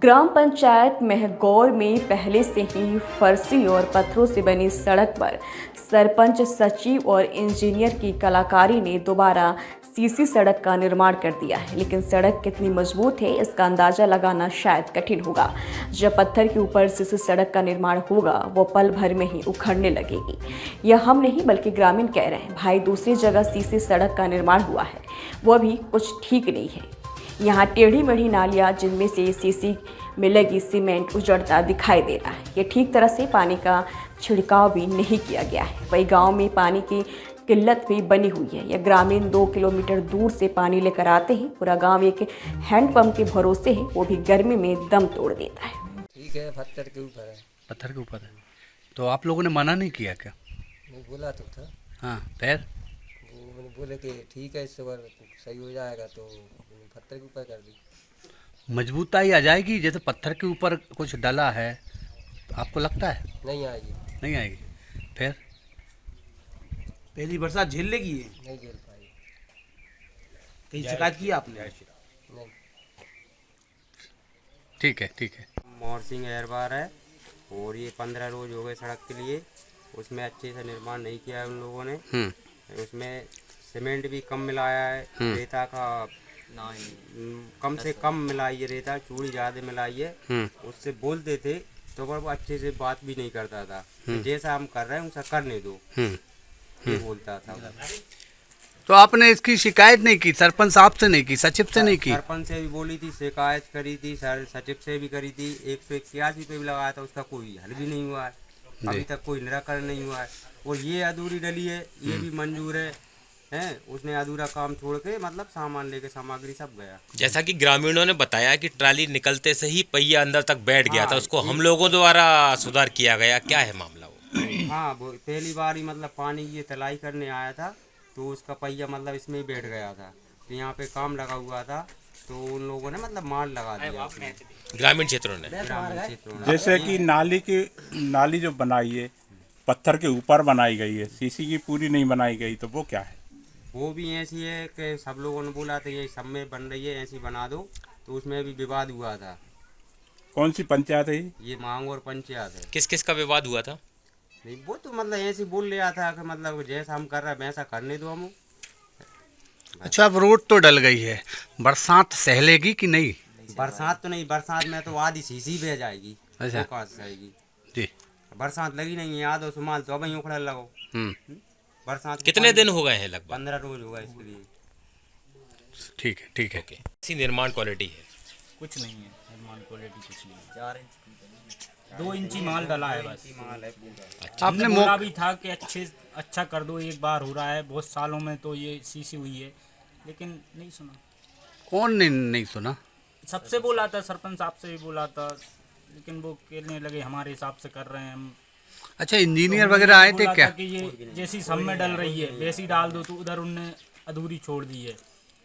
ग्राम पंचायत महगौर में पहले से ही फर्शी और पत्थरों से बनी सड़क पर सरपंच, सचिव और इंजीनियर की कलाकारी ने दोबारा सीसी सड़क का निर्माण कर दिया है। लेकिन सड़क कितनी मजबूत है इसका अंदाजा लगाना शायद कठिन होगा। जब पत्थर के ऊपर सीसी सड़क का निर्माण होगा वो पल भर में ही उखड़ने लगेगी। यह हम नहीं बल्कि ग्रामीण कह रहे हैं। भाई, दूसरी जगह सीसी सड़क का निर्माण हुआ है, वो भी कुछ ठीक नहीं है। यहाँ टेढ़ी मेढ़ी नालियाँ जिनमें से सीसी में लगी सीमेंट उजड़ता दिखाई दे रहा है। ये ठीक तरह से पानी का छिड़काव भी नहीं किया गया है। वही गांव में पानी की किल्लत भी बनी हुई है। यह ग्रामीण 2 किलोमीटर दूर से पानी लेकर आते हैं। पूरा गांव एक हैंडपंप के भरोसे है, वो भी गर्मी में दम तोड़ देता है। ठीक है, पत्थर के ऊपर है। पत्थर के ऊपर है तो आप लोगों ने मना नहीं किया क्या? नहीं, बोला तो था। हाँ, फिर वो मैंने बोले कि ठीक है, इस बार सही हो जाएगा, तो पत्थर के ऊपर कर दी। मजबूताई आ जाएगी। जैसे पत्थर के ऊपर कुछ डला है तो आपको लगता है नहीं आएगी। नहीं आएगी। फिर पहली बरसात झेल लेगी ये? नहीं झेल पाएगी। कहीं शिकायत की आपने? नहीं। ठीक है, ठीक है। मोहर सिंह एरबार है और ये 15 रोज हो गए सड़क के लिए। उसमें अच्छे से निर्माण नहीं किया है उन लोगों ने। उसमें सीमेंट भी कम मिलाया है, रेता का कम से कम मिलाई है, रेता चूड़ी ज़्यादा मिलाई है। उससे बोलते थे तो पर वो अच्छे से बात भी नहीं करता था कि जैसा हम कर रहे हैं उनसे करने दो, ये बोलता था वो। तो आपने इसकी शिकायत नहीं की? सरपंच साहब से नहीं की, सचिव से नहीं की? सरपंच से भी बोली थी, शिकायत करी थी, सचिव से भी करी थी, 181 पे भी लगाया था, उसका कोई हल भी नहीं हुआ है। अभी तक कोई निराकरण नहीं हुआ है। और ये अधूरी डली है, ये भी मंजूर है। उसने अधूरा काम छोड़ के मतलब सामान लेके सामग्री सब गया। जैसा कि ग्रामीणों ने बताया कि ट्राली निकलते से ही पहिया अंदर तक बैठ गया था, उसको हम लोगों द्वारा सुधार किया गया। क्या है मामला वो? हाँ, वो पहली बार ही मतलब पानी की तलाई करने आया था तो उसका पहिया मतलब इसमें ही बैठ गया था। तो यहाँ पे काम लगा हुआ था तो उन लोगों ने मतलब मार लगा दिया उसमें, ग्रामीण क्षेत्रों ने। जैसे कि नाली जो बनाई है पत्थर के ऊपर बनाई गई है, सीसी की पूरी नहीं बनाई गई, तो वो क्या है? वो भी ऐसी है कि सब लोगों ने बोला था ये सब में बन रही है, ऐसी बना दो, तो उसमें भी विवाद हुआ था। कौन सी पंचायत है ये मांगौर पंचायत है। किस किस का विवाद हुआ था? नहीं, वो तो मतलब ऐसे बोल रहा था कि मतलब जैसा हम कर रहे हैं वैसा करने दो हम। अच्छा, अब रोड तो डल गई है, बरसात सहलेगी कि नहीं? बरसात तो नहीं, बरसात में तो आधी सीसी बह जाएगी। अच्छा। कहाँ से आएगी? जी। बरसात लगी नहीं है, आधो सुमाल तो अब ही उखड़ने लगो। बरसात कितने दिन हो गए हैं? लगभग 15 रोज होगा इसके लिए। ठीक है, ठीक है। कैसी निर्माण क्वालिटी है? कुछ नहीं है निर्माण क्वालिटी, कुछ नहीं है। 4 इंच 2 इंची माल डाला है बस। आपने बोला भी था कि अच्छा कर दो, एक बार हो रहा है, बहुत सालों में तो ये सीसी हुई है, लेकिन नहीं सुना। कौन ने नहीं सुना? सबसे बोला था, सरपंच साहब से भी बोला था, लेकिन वो कहने लगे हमारे हिसाब से कर रहे हैं हम। अच्छा, इंजीनियर वगैरह आए थे क्या? कि ये जैसी सब में डल रही है वैसी डाल दो, तो उधर उनने अधूरी छोड़ दी है।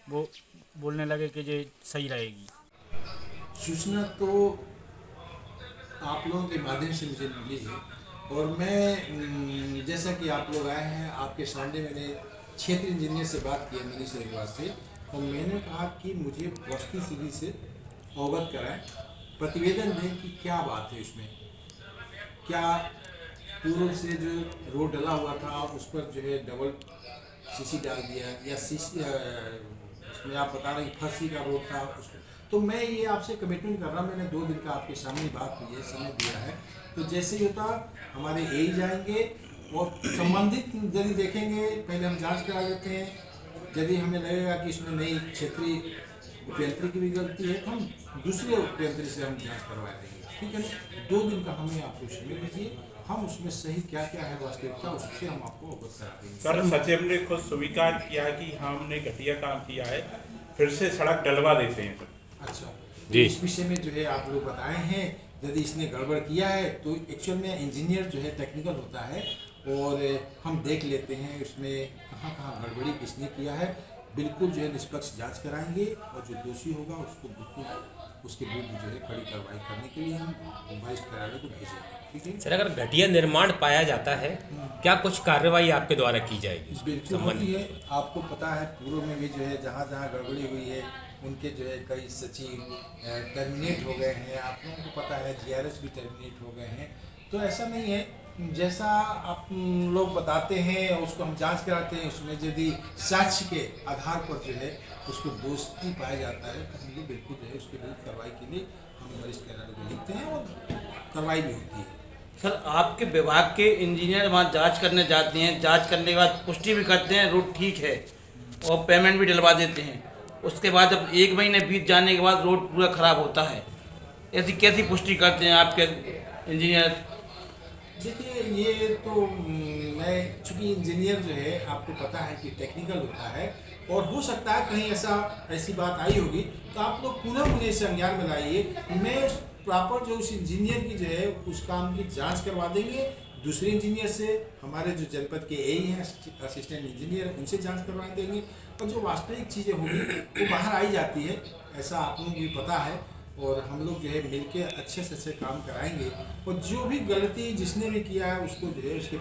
वो बोलने लगे कि ये सही रहेगी। सूचना तो आप लोगों के माध्यम से मुझे मिली है और मैं जैसा कि आप लोग आए हैं, आपके सामने मैंने क्षेत्र इंजीनियर से बात की है, मनीष अग्रवाल से, और मैंने कहा कि मुझे वस्तु स्थिति से अवगत कराएं, प्रतिवेदन दें कि क्या बात है इसमें, क्या पूर्व से जो रोड डला हुआ था उस पर जो है डबल सीसी डाल दिया, या सीसी उसमें आप बता रहे हैं फर्शी का रोड था उसमें। तो मैं ये आपसे कमिटमेंट कर रहा हूँ, मैंने 2 दिन का आपके सामने बात हुई है, समय दिया है, तो जैसे ही होता हमारे यही जाएंगे और संबंधित यदि देखेंगे, पहले हम जांच करा लेते हैं, यदि हमें लगेगा कि इसमें नई क्षेत्रीय उपयंत्री की भी गलती है तो हम दूसरे उपयंत्री से हम जाँच करवा देंगे, ठीक है ना। 2 दिन का हमें आपको समय दीजिए, हम उसमें सही क्या क्या है वास्तविकता, उससे हम आपको अवगत करा देंगे। सर, सचिव ने खुद स्वीकार किया कि हमने घटिया काम किया है, फिर से सड़क डलवा देते हैं सर। अच्छा जी, इस विषय में जो है आप लोग बताए हैं, यदि इसने गड़बड़ किया है तो एक्चुअल में इंजीनियर जो है टेक्निकल होता है और हम देख लेते हैं उसमें कहाँ कहाँ गड़बड़ी किसने किया है। बिल्कुल जो है निष्पक्ष जांच कराएंगे और जो दोषी होगा उसको बिल्कुल उसके विरुद्ध जो है कड़ी कार्रवाई करने के लिए हम वरिष्ठ कार्यालय को भेजेंगे, ठीक है। सर, अगर घटिया निर्माण पाया जाता है क्या कुछ कार्रवाई आपके द्वारा की जाएगी? बिल्कुल होती है, आपको पता है पूर्व में भी जो है जहाँ जहाँ गड़बड़ी हुई है उनके जो है कई सचिव टर्मिनेट हो गए हैं, आप लोगों को पता है GRS भी टर्मिनेट हो गए हैं। तो ऐसा नहीं है, जैसा आप लोग बताते हैं उसको हम जांच कराते हैं, उसमें यदि साक्ष्य के आधार पर जो है उसको दोषी पाया जाता है तो हम लोग बिल्कुल जो है उसके विरुद्ध कार्रवाई के लिए हम वरिष्ठ न्यायालय को लिखते हैं और कार्रवाई भी होती है। सर, आपके विभाग के इंजीनियर वहाँ जांच करने जाते हैं, जांच करने के बाद पुष्टि भी करते हैं रोड ठीक है और पेमेंट भी डलवा देते हैं। उसके बाद जब 1 महीने बीत जाने के बाद रोड पूरा ख़राब होता है, ऐसी कैसी पुष्टि करते हैं आपके इंजीनियर? देखिए, ये तो मैं चूँकि इंजीनियर जो है आपको पता है कि टेक्निकल होता है और हो सकता है कहीं ऐसी बात आई होगी तो आप लोग पुनः मुझे संज्ञान में लाइए। मैं उस प्रॉपर जो उस इंजीनियर की जो है उस काम की जांच करवा देंगे, दूसरे इंजीनियर से, हमारे जो जनपद के AE हैं असिस्टेंट इंजीनियर, उनसे जांच करवा देंगे और जो वास्तविक चीज़ें होगी वो बाहर आई जाती है, ऐसा आप लोगों को भी पता है। और हम लोग जो है मिलके अच्छे से काम कराएंगे और जो भी गलती जिसने भी किया है उसको जो है उसके